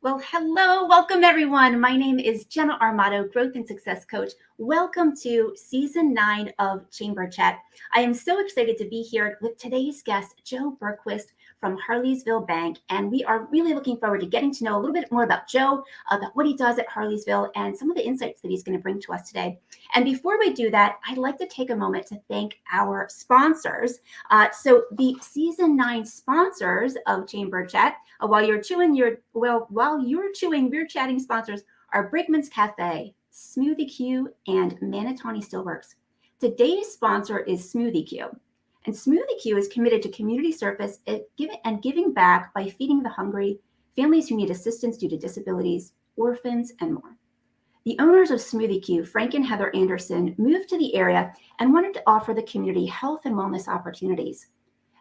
Well, hello, welcome everyone. My name is Jenna Armato, Growth and Success Coach. Welcome to Season 9 of Chamber Chat. I am so excited to be here with today's guest, Joe Bergquist from Harleysville Bank. And we are really looking forward to getting to know a little bit more about Joe, about what he does at Harleysville, and some of the insights that he's going to bring to us today. And before we do that, I'd like to take a moment to thank our sponsors. So the Season 9 sponsors of Chamber Chat, while you're chewing, we're chatting sponsors are Brickman's Cafe, Smoothie Q, and Manatawny Steelworks. Today's sponsor is Smoothie Q. And Smoothie Q is committed to community service and giving back by feeding the hungry, families who need assistance due to disabilities, orphans, and more. The owners of Smoothie Q, Frank and Heather Anderson, moved to the area and wanted to offer the community health and wellness opportunities.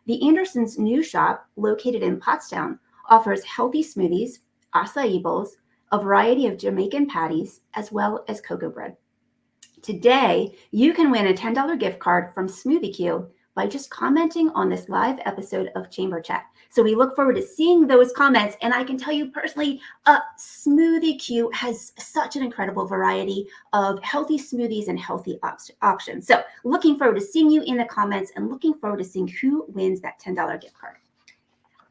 The Andersons' new shop, located in Pottstown, offers healthy smoothies, acai bowls, a variety of Jamaican patties, as well as cocoa bread. Today, you can win a $10 gift card from Smoothie Q by just commenting on this live episode of Chamber Chat. So we look forward to seeing those comments. And I can tell you personally, Smoothie Q has such an incredible variety of healthy smoothies and healthy options. So looking forward to seeing you in the comments and looking forward to seeing who wins that $10 gift card.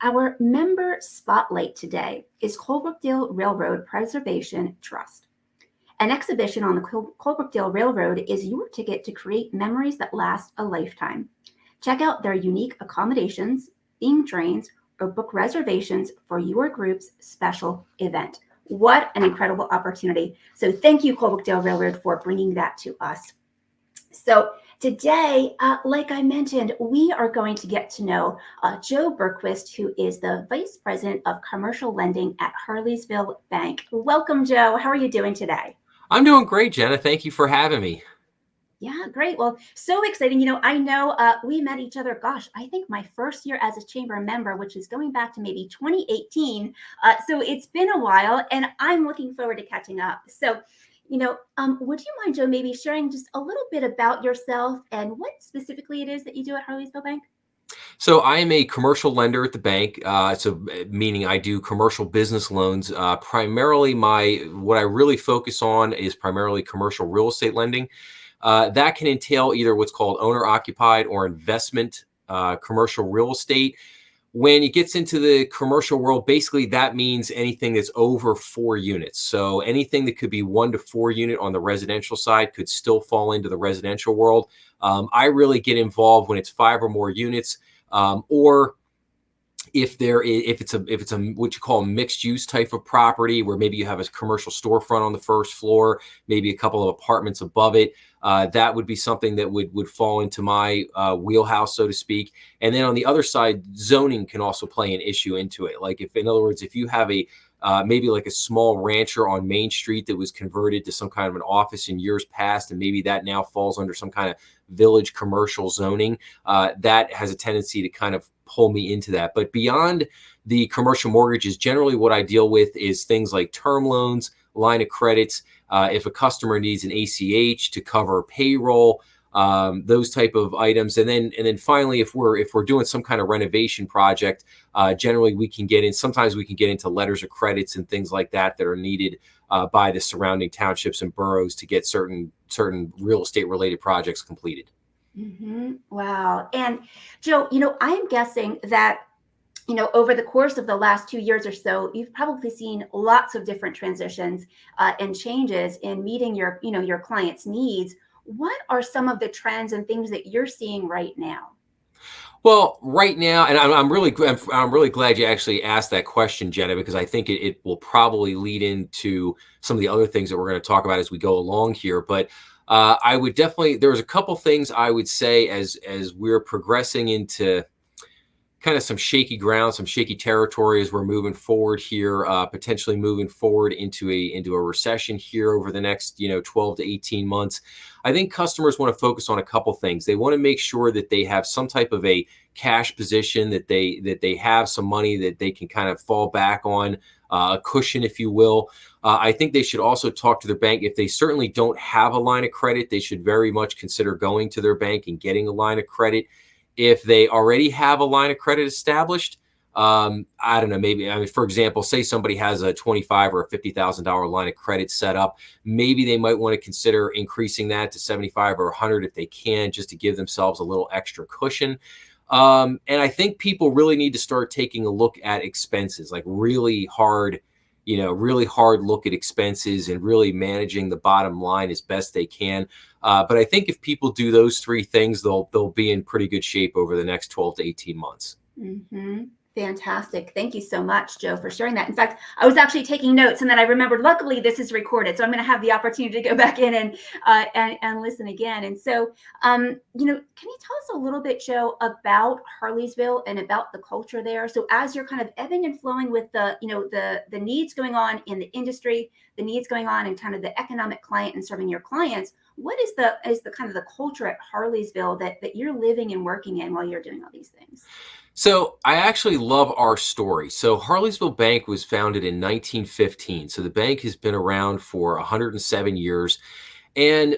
Our member spotlight today is Colebrookdale Railroad Preservation Trust. An exhibition on the Colebrookdale Railroad is your ticket to create memories that last a lifetime. Check out their unique accommodations, themed trains, or book reservations for your group's special event. What an incredible opportunity. So thank you, Colebrookdale Railroad, for bringing that to us. So today, like I mentioned, we are going to get to know Joe Bergquist, who is the Vice President of Commercial Lending at Harleysville Bank. Welcome, Joe. How are you doing today? I'm doing great, Jenna. Thank you for having me. Yeah, great. Well, so exciting. I know we met each other, gosh, I think my first year as a chamber member, which is going back to maybe 2018. So it's been a while, and I'm looking forward to catching up. So would you mind, Joe, maybe sharing just a little bit about yourself and what specifically it is that you do at Harleysville Bank? So I am a commercial lender at the bank. So meaning I do commercial business loans. Primarily, what I really focus on is primarily commercial real estate lending. That can entail either what's called owner-occupied or investment commercial real estate. When it gets into the commercial world, basically that means anything that's over 4 units. So anything that could be 1 to 4 unit on the residential side could still fall into the residential world. I really get involved when it's 5 or more units, or if it's a what you call a mixed use type of property where maybe you have a commercial storefront on the first floor, maybe a couple of apartments above it, that would be something that would fall into my wheelhouse, so to speak. And then on the other side, zoning can also play an issue into it. Like in other words, if you have maybe like a small rancher on Main Street that was converted to some kind of an office in years past, and maybe that now falls under some kind of village commercial zoning, that has a tendency to kind of pull me into that. But beyond the commercial mortgages, generally what I deal with is things like term loans, line of credits, if a customer needs an ACH to cover payroll, those type of items. And then finally, if we're doing some kind of renovation project, generally sometimes we can get into letters of credits and things like that are needed by the surrounding townships and boroughs to get certain real estate related projects completed. Mm-hmm. Wow. And Joe, I'm guessing that over the course of the last 2 years or so, you've probably seen lots of different transitions and changes in meeting your clients' needs. What are some of the trends and things that you're seeing right now? Well, right now, and I'm really glad you actually asked that question, Jenna, because I think it will probably lead into some of the other things that we're going to talk about as we go along here. But I would definitely, there's a couple things I would say as we're progressing into kind of some shaky ground, some shaky territory as we're moving forward here, potentially moving forward into a recession here over the next 12 to 18 months. I think customers want to focus on a couple things. They want to make sure that they have some type of a cash position, that they have some money that they can kind of fall back on, a cushion, if you will. I think they should also talk to their bank. If they certainly don't have a line of credit, they should very much consider going to their bank and getting a line of credit. If they already have a line of credit established, I don't know, maybe, I mean, for example, say somebody has a 25 or a $50,000 line of credit set up. Maybe they might want to consider increasing that to 75 or 100 if they can, just to give themselves a little extra cushion. And I think people really need to start taking a look at expenses, like really hard look at expenses and really managing the bottom line as best they can. But I think if people do those three things, they'll be in pretty good shape over the next 12 to 18 months. Mm-hmm. Fantastic. Thank you so much, Joe, for sharing that. In fact, I was actually taking notes, and then I remembered, luckily, this is recorded. So I'm going to have the opportunity to go back in and listen again. And so, can you tell us a little bit, Joe, about Harleysville and about the culture there? So as you're kind of ebbing and flowing with the needs going on in the industry, the needs going on in kind of the economic client and serving your clients, what is the kind of the culture at Harleysville that you're living and working in while you're doing all these things? So I actually love our story. So Harleysville Bank was founded in 1915. So the bank has been around for 107 years. And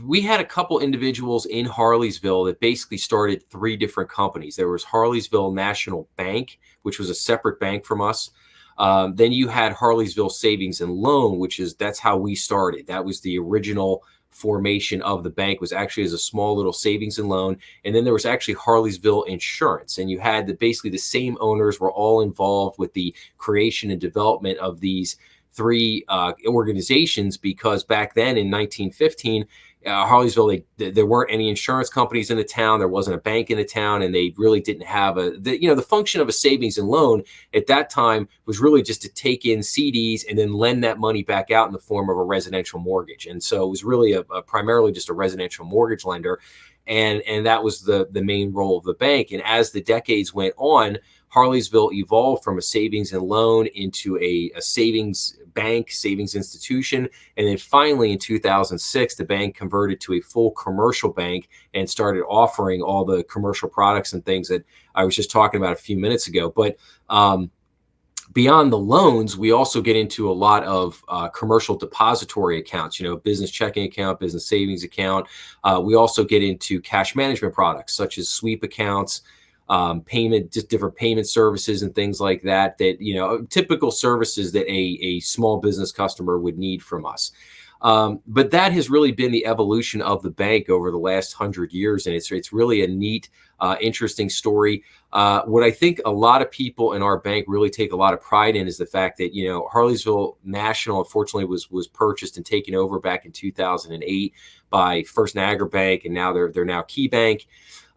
we had a couple individuals in Harleysville that basically started three different companies. There was Harleysville National Bank, which was a separate bank from us. Then you had Harleysville Savings and Loan, that's how we started. That was the original formation of the bank, was actually as a small little savings and loan. And then there was actually Harleysville Insurance, and you had basically the same owners were all involved with the creation and development of these three organizations, because back then in 1915, Harleysville, there weren't any insurance companies in the town. There wasn't a bank in the town, and they really didn't have the function of a savings and loan at that time was really just to take in CDs and then lend that money back out in the form of a residential mortgage. And so it was really a primarily just a residential mortgage lender. And that was the main role of the bank. And as the decades went on, Harleysville evolved from a savings and loan into a savings bank, savings institution. And then finally in 2006, the bank converted to a full commercial bank and started offering all the commercial products and things that I was just talking about a few minutes ago. But beyond the loans, we also get into a lot of commercial depository accounts, business checking account, business savings account. We also get into cash management products such as sweep accounts, just different payment services and things like that, typical services that a small business customer would need from us. But that has really been the evolution of the bank over the last 100 years. And it's really a neat, interesting story. What I think a lot of people in our bank really take a lot of pride in is the fact that, Harleysville National, unfortunately, was purchased and taken over back in 2008 by First Niagara Bank, and now they're now Key Bank.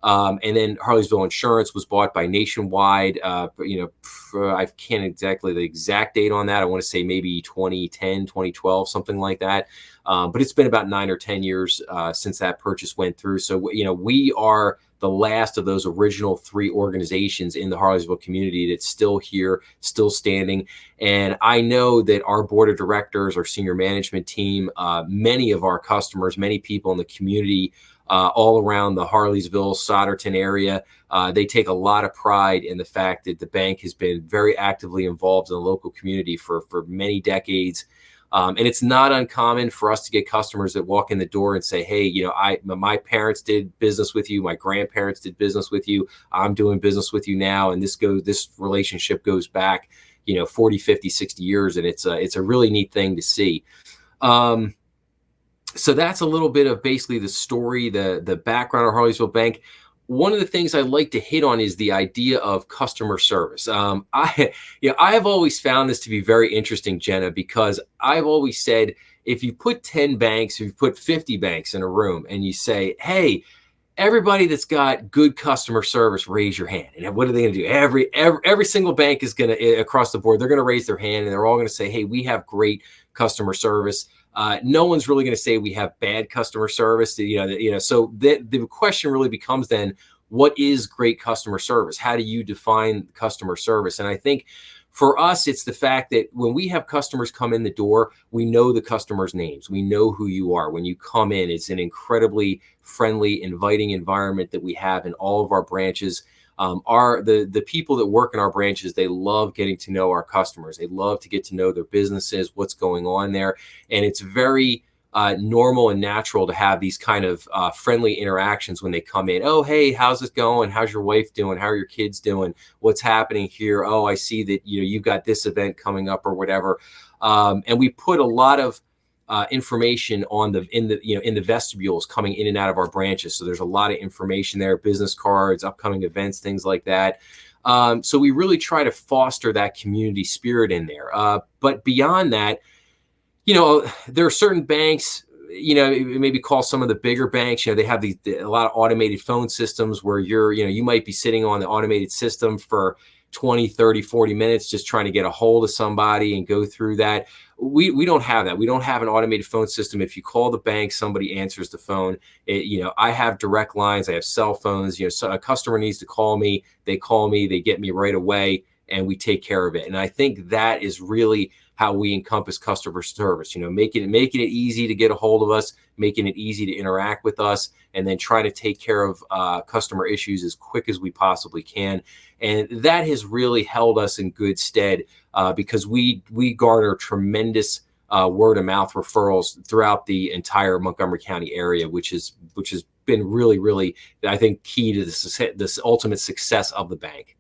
And then Harleysville Insurance was bought by Nationwide. I can't exactly the exact date on that. I want to say maybe 2010, 2012, something like that. But it's been about 9 or 10 years since that purchase went through. So, we are the last of those original three organizations in the Harleysville community that's still here, still standing. And I know that our board of directors, our senior management team, many of our customers, many people in the community, all around the Harleysville, Solderton area, they take a lot of pride in the fact that the bank has been very actively involved in the local community for many decades. And it's not uncommon for us to get customers that walk in the door and say, hey, my parents did business with you. My grandparents did business with you. I'm doing business with you now. And this relationship goes back, 40, 50, 60 years. And it's a really neat thing to see. So that's a little bit of basically the story, the background of Harleysville Bank. One of the things I like to hit on is the idea of customer service. I have always found this to be very interesting, Jenna, because I've always said, if you put 10 banks, if you put 50 banks in a room and you say, hey, everybody that's got good customer service, raise your hand. And what are they going to do? Every single bank is going to, across the board, they're going to raise their hand, and they're all going to say, hey, we have great customer service. No one's really going to say we have bad customer service. So the question really becomes then, what is great customer service? How do you define customer service? And I think for us, it's the fact that when we have customers come in the door, we know the customers' names. We know who you are. When you come in, it's an incredibly friendly, inviting environment that we have in all of our branches. The people that work in our branches, they love getting to know our customers. They love to get to know their businesses, what's going on there. And it's very normal and natural to have these kind of friendly interactions when they come in. Oh, hey, how's it going? How's your wife doing? How are your kids doing? What's happening here? Oh, I see that you've got this event coming up or whatever. And we put a lot of information on in the vestibules coming in and out of our branches. So there's a lot of information there, business cards, upcoming events, things like that. So we really try to foster that community spirit in there. But beyond that, there are certain banks, maybe call some of the bigger banks, they have a lot of automated phone systems where you might be sitting on the automated system for 20, 30, 40 minutes just trying to get a hold of somebody and go through that. We don't have that. We don't have an automated phone system. If you call the bank, somebody answers the phone. I have direct lines. I have cell phones. So a customer needs to call me. They call me. They get me right away, and we take care of it. And I think that is really how we encompass customer service, making it easy to get a hold of us, making it easy to interact with us, and then trying to take care of customer issues as quick as we possibly can. And that has really held us in good stead because we garner tremendous word of mouth referrals throughout the entire Montgomery County area, which has been really, really, I think, key to this ultimate success of the bank.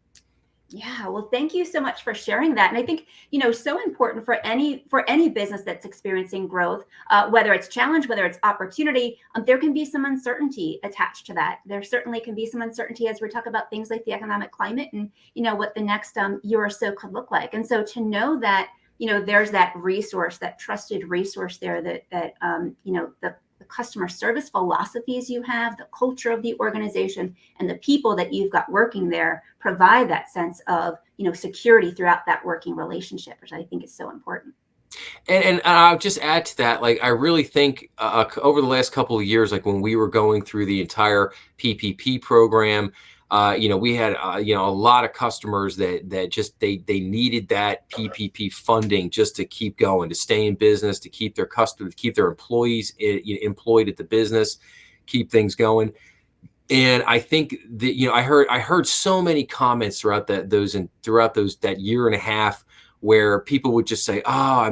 Yeah, well, thank you so much for sharing that. And I think, so important for any business that's experiencing growth, whether it's challenge, whether it's opportunity, there can be some uncertainty attached to that. There certainly can be some uncertainty as we talk about things like the economic climate and, what the next year or so could look like. And so to know that, there's that resource, that trusted resource there that the customer service philosophies you have, the culture of the organization, and the people that you've got working there provide that sense of, security throughout that working relationship, which I think is so important. And I'll just add to that, like, I really think over the last couple of years, like when we were going through the entire PPP program, we had, a lot of customers that just, they needed that PPP funding just to keep going, to stay in business, to keep their customers, keep their employees employed at the business, keep things going. And I think that, I heard so many comments throughout that year and a half where people would just say, "Oh,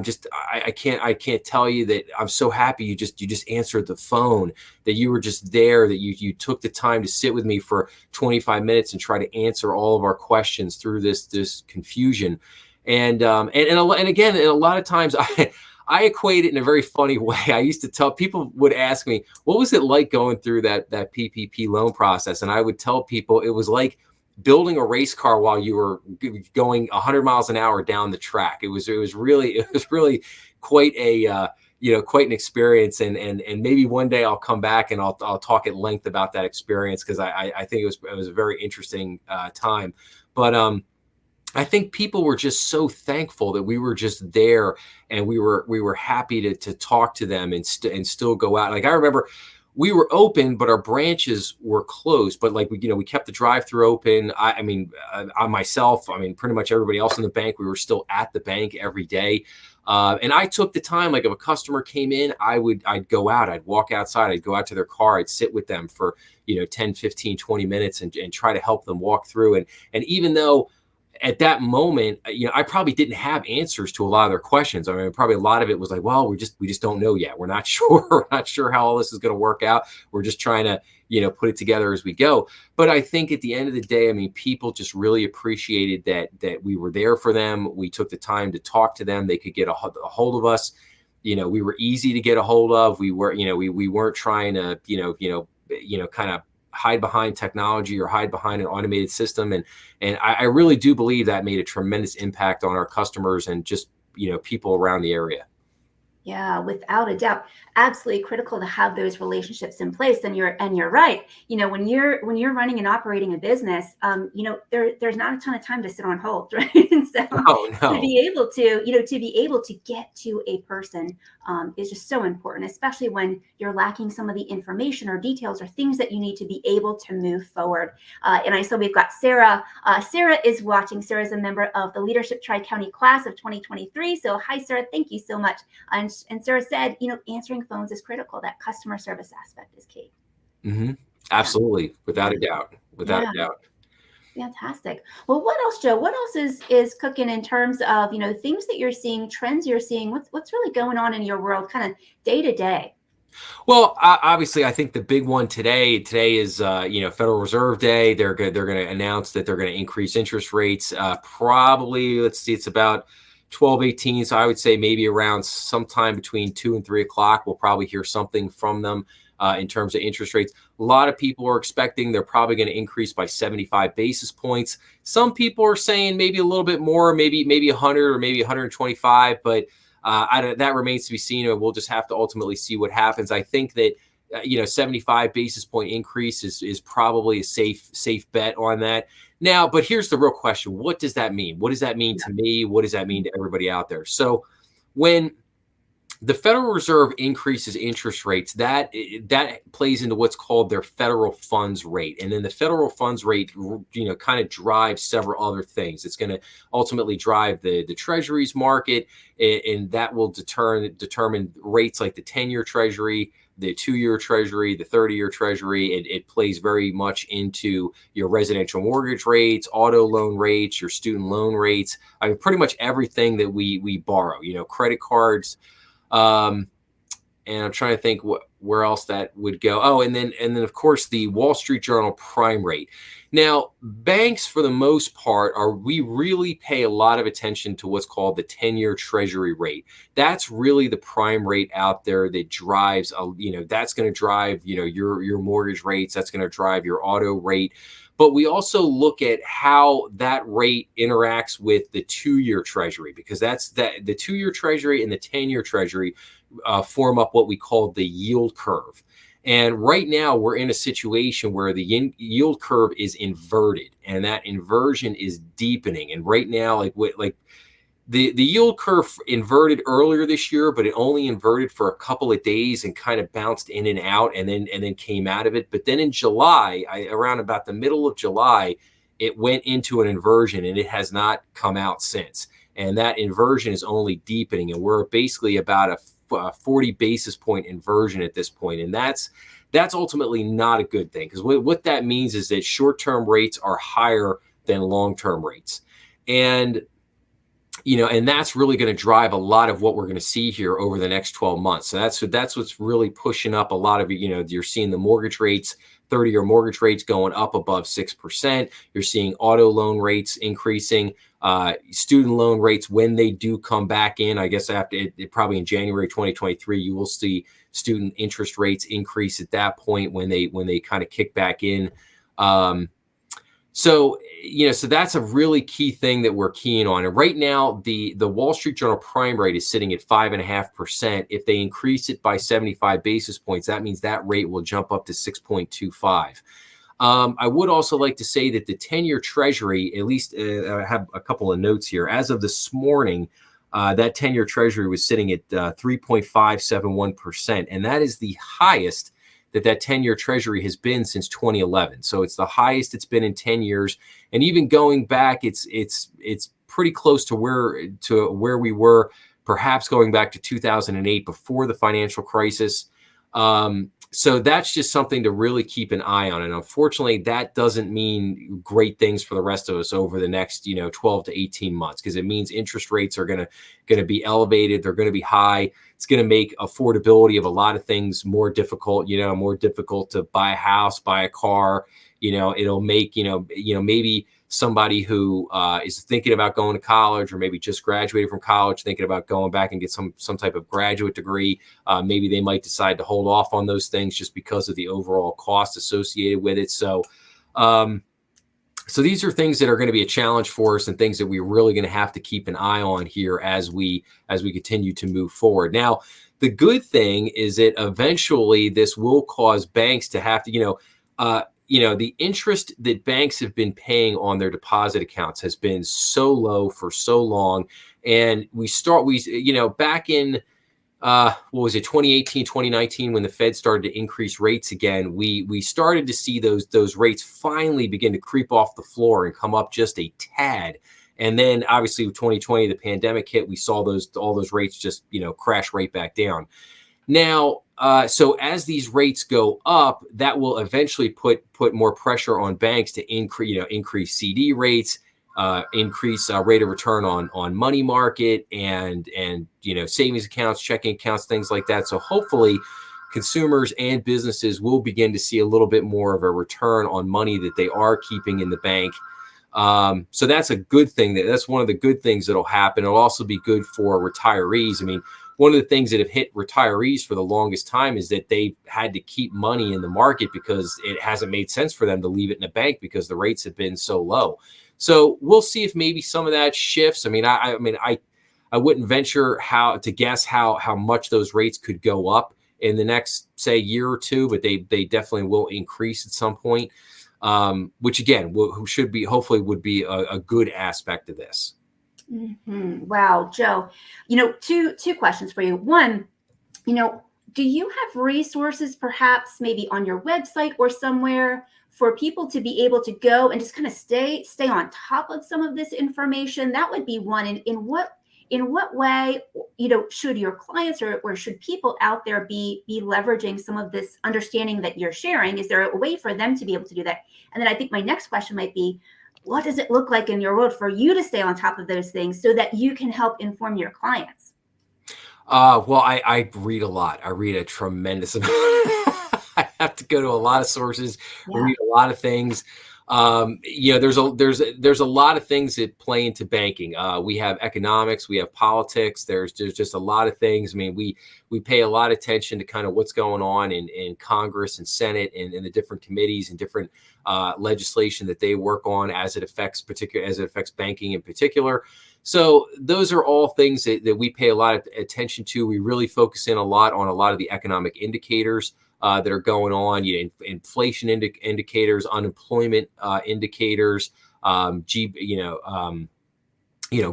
I can't tell you that I'm so happy you just answered the phone, that you were just there, that you took the time to sit with me for 25 minutes and try to answer all of our questions through this confusion." And again, a lot of times I equate it in a very funny way. I used to tell people, would ask me, what was it like going through that PPP loan process? And I would tell people it was like building a race car while you were going 100 miles an hour down the track. It was really quite quite an experience. And maybe one day I'll come back and I'll talk at length about that experience, because I think it was a very interesting time. But I think people were just so thankful that we were just there, and we were happy to talk to them and still go out. Like, I remember we were open, but our branches were closed. But like, we kept the drive-through open. I myself, pretty much everybody else in the bank, we were still at the bank every day. And I took the time, like if a customer came in, I'd go out, I'd walk outside, I'd go out to their car, I'd sit with them for, 10, 15, 20 minutes and try to help them walk through. And even though at that moment, I probably didn't have answers to a lot of their questions. Probably a lot of it was like, well, we just don't know yet. We're not sure. We're not sure how all this is going to work out. We're just trying to, put it together as we go. But I think at the end of the day, people just really appreciated that we were there for them. We took the time to talk to them. They could get a hold of us. We were easy to get a hold of. We were, we weren't trying to, kind of hide behind technology or hide behind an automated system. And I really do believe that made a tremendous impact on our customers and just, people around the area. Yeah, without a doubt, absolutely critical to have those relationships in place. And you're right. When you're running and operating a business, there's not a ton of time to sit on hold, right? And so to be able to get to a person is just so important, especially when you're lacking some of the information or details or things that you need to be able to move forward. And I saw we've got Sarah. Sarah is watching. Sarah is a member of the Leadership TriCounty class of 2023. So hi, Sarah. Thank you so much. And Sarah said, answering phones is critical. That customer service aspect is key. Mm-hmm. Absolutely. Without a doubt. Without a doubt. Fantastic. Well, what else, Joe? What else is cooking in terms of, things that you're seeing, trends you're seeing? What's really going on in your world, kind of day to day? Well, obviously, I think the big one today is Federal Reserve Day. They're going to announce that they're going to increase interest rates. Probably, let's see, it's about 12:18. So I would say maybe around sometime between 2 and 3 o'clock, we'll probably hear something from them in terms of interest rates. A lot of people are expecting they're probably going to increase by 75 basis points. Some people are saying maybe a little bit more, maybe 100 or maybe 125, but that remains to be seen. We'll just have to ultimately see what happens. I think that 75 basis point increase is probably a safe bet on that. Now, but here's the real question: what does that mean? What does that mean to me? What does that mean to everybody out there? So, when the Federal Reserve increases interest rates, that plays into what's called their federal funds rate. And then the federal funds rate, kind of drives several other things. It's going to ultimately drive the treasuries market, and that will determine rates like the 10-year treasury, the 2-year treasury, the 30-year treasury. It plays very much into your residential mortgage rates, auto loan rates, your student loan rates. I mean, pretty much everything that we borrow, credit cards. And I'm trying to think where else that would go. Oh, and then of course the Wall Street Journal prime rate. Now, banks for the most part we really pay a lot of attention to what's called the 10-year treasury rate. That's really the prime rate out there that drives that's going to drive, your mortgage rates, that's going to drive your auto rate. But we also look at how that rate interacts with the 2-year treasury, because the 2-year treasury and the 10-year treasury form up what we call the yield curve. And right now we're in a situation where the yield curve is inverted, and that inversion is deepening. And right now, the yield curve inverted earlier this year, but it only inverted for a couple of days and kind of bounced in and out, and then came out of it. But then in July, around about the middle of July, it went into an inversion, and it has not come out since. And that inversion is only deepening, and we're basically about a 40 basis point inversion at this point. And that's ultimately not a good thing, because what that means is that short-term rates are higher than long-term rates. And and that's really going to drive a lot of what we're going to see here over the next 12 months. So that's what's really pushing up a lot of, you're seeing the mortgage rates, 30-year mortgage rates going up above 6%. You're seeing auto loan rates increasing, student loan rates, when they do come back in, I guess after probably in January 2023, you will see student interest rates increase at that point when they kind of kick back in. So that's a really key thing that we're keying on. And right now, the Wall Street Journal prime rate is sitting at 5.5%. If they increase it by 75 basis points, that means that rate will jump up to 6.25. I would also like to say that the 10-year treasury, at least I have a couple of notes here. As of this morning, that 10-year treasury was sitting at 3.571%. And that is the highest that 10-year treasury has been since 2011. So it's the highest it's been in 10 years. And even going back, it's pretty close to where we were, perhaps going back to 2008 before the financial crisis. So that's just something to really keep an eye on. And unfortunately, that doesn't mean great things for the rest of us over the next, 12 to 18 months, because it means interest rates are going to be elevated. They're going to be high. It's going to make affordability of a lot of things more difficult, more difficult to buy a house, buy a car. It'll make, maybe somebody who is thinking about going to college, or maybe just graduated from college, thinking about going back and get some type of graduate degree. Maybe they might decide to hold off on those things just because of the overall cost associated with it. So these are things that are going to be a challenge for us, and things that we're really going to have to keep an eye on here as we continue to move forward. Now, the good thing is that eventually this will cause banks to have to, the interest that banks have been paying on their deposit accounts has been so low for so long. And back in, 2018, 2019, when the Fed started to increase rates again, we started to see those rates finally begin to creep off the floor and come up just a tad. And then obviously with 2020, the pandemic hit, we saw all those rates just, crash right back down. Now, So as these rates go up, that will eventually put more pressure on banks to increase CD rates, increase rate of return on money market and savings accounts, checking accounts, things like that. So hopefully, consumers and businesses will begin to see a little bit more of a return on money that they are keeping in the bank. So that's a good thing. That's one of the good things that'll happen. It'll also be good for retirees. I mean, one of the things that have hit retirees for the longest time is that they've had to keep money in the market because it hasn't made sense for them to leave it in a bank because the rates have been so low. So we'll see if maybe some of that shifts. I mean, I wouldn't venture to guess how much those rates could go up in the next, say, year or two, but they definitely will increase at some point. Which again, hopefully would be a good aspect of this. Mm-hmm. Wow, Joe, two questions for you. One, do you have resources perhaps maybe on your website or somewhere for people to be able to go and just kind of stay on top of some of this information? That would be one. And in what way, should your clients or should people out there be leveraging some of this understanding that you're sharing? Is there a way for them to be able to do that? And then I think my next question might be, what does it look like in your world for you to stay on top of those things so that you can help inform your clients? Well, I read a lot. I read a tremendous amount. I have to go to a lot of sources, read a lot of things. There's a lot of things that play into banking. We have economics, we have politics. There's just a lot of things. I mean, we pay a lot of attention to kind of what's going on in Congress and Senate and in the different committees and different legislation that they work on as it affects banking in particular. So those are all things that we pay a lot of attention to. We really focus in a lot on a lot of the economic indicators that are going on, inflation indicators, unemployment indicators,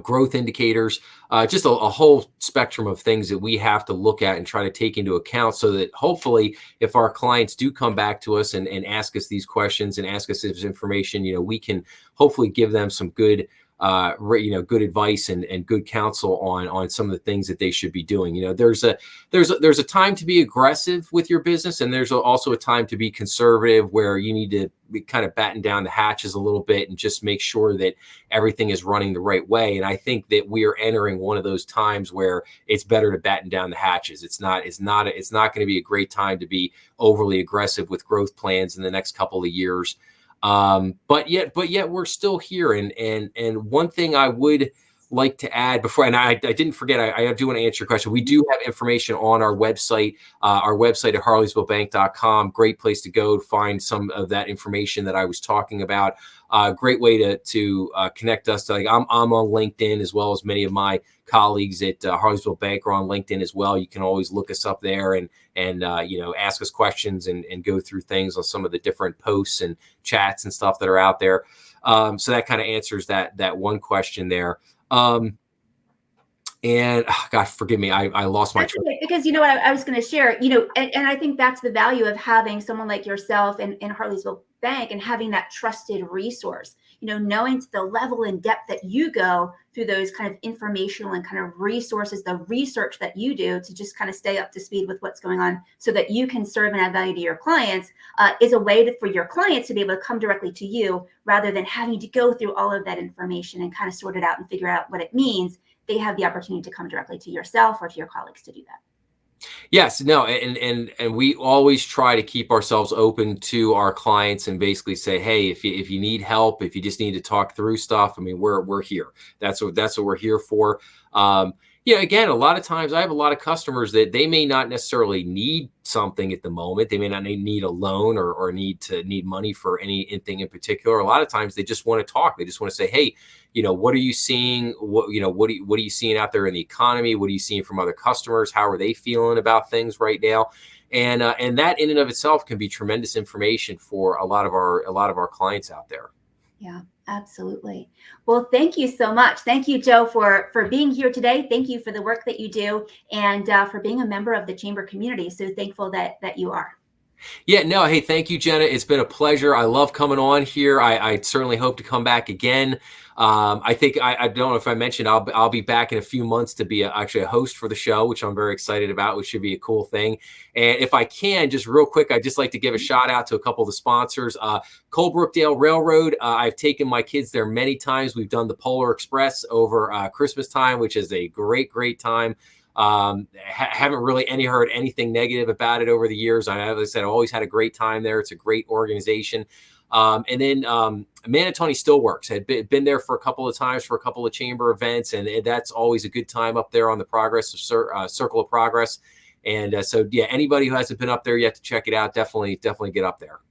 growth indicators, just a whole spectrum of things that we have to look at and try to take into account so that hopefully if our clients do come back to us and ask us these questions and ask us this information, we can hopefully give them some good good advice and good counsel on some of the things that they should be doing. There's a time to be aggressive with your business, and there's also a time to be conservative where you need to kind of batten down the hatches a little bit and just make sure that everything is running the right way. And I think that we are entering one of those times where it's better to batten down the hatches. It's not going to be a great time to be overly aggressive with growth plans in the next couple of years. But yet we're still here. And one thing I would like to add before, and I didn't forget, I do want to answer your question. We do have information on our website at harleysvillebank.com. Great place to go to find some of that information that I was talking about. Great way to connect us to, I'm on LinkedIn as well as many of my colleagues at Harleysville Bank are on LinkedIn as well. You can always look us up there and ask us questions and go through things on some of the different posts and chats and stuff that are out there. So that kind of answers that one question there. And gosh, forgive me, I lost my train. Because what I was going to share, and I think that's the value of having someone like yourself in Harleysville Bank and having that trusted resource, knowing to the level and depth that you go through those kind of informational and kind of resources, the research that you do to just kind of stay up to speed with what's going on so that you can serve and add value to your clients is a way for your clients to be able to come directly to you rather than having to go through all of that information and kind of sort it out and figure out what it means. They have the opportunity to come directly to yourself or to your colleagues to do that. Yes, no, and we always try to keep ourselves open to our clients and basically say, hey, if you need help, if you just need to talk through stuff, I mean, we're here. That's what we're here for. Again, a lot of times I have a lot of customers that they may not necessarily need something at the moment. They may not need a loan or need money for anything in particular. A lot of times they just want to talk. They just want to say, hey, what are you seeing? What are you seeing out there in the economy? What are you seeing from other customers? How are they feeling about things right now? And that in and of itself can be tremendous information for a lot of our clients out there. Yeah, absolutely. Well, thank you so much. Thank you, Joe, for being here today. Thank you for the work that you do and for being a member of the Chamber community. So thankful that you are. Yeah, no, hey, thank you, Jenna. It's been a pleasure. I love coming on here. I certainly hope to come back again. I think I don't know if I mentioned I'll be back in a few months to be actually a host for the show, which I'm very excited about, which should be a cool thing. And if I can, just real quick, I'd just like to give a shout out to a couple of the sponsors. Colebrookdale Railroad. I've taken my kids there many times. We've done the Polar Express over Christmas time, which is a great time. Haven't really heard anything negative about it over the years. As I said, I've always had a great time there. It's a great organization. And then Manatoni Steelworks had been there for a couple of times for a couple of chamber events, and that's always a good time up there on the Progress of Circle of Progress. And so, yeah, anybody who hasn't been up there yet to check it out, definitely get up there.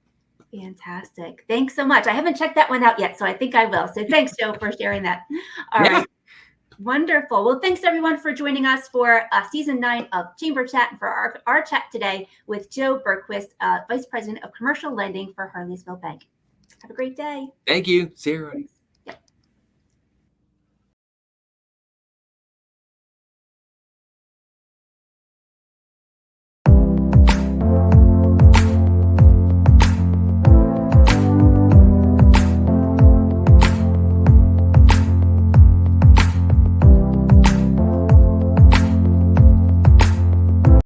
Fantastic. Thanks so much. I haven't checked that one out yet, so I think I will. So thanks, Joe, for sharing that. All right. Wonderful. Well, thanks everyone for joining us for season 9 of Chamber Chat and for our chat today with Joe Bergquist, Vice President of Commercial Lending for Harleysville Bank. Have a great day. Thank you. See you.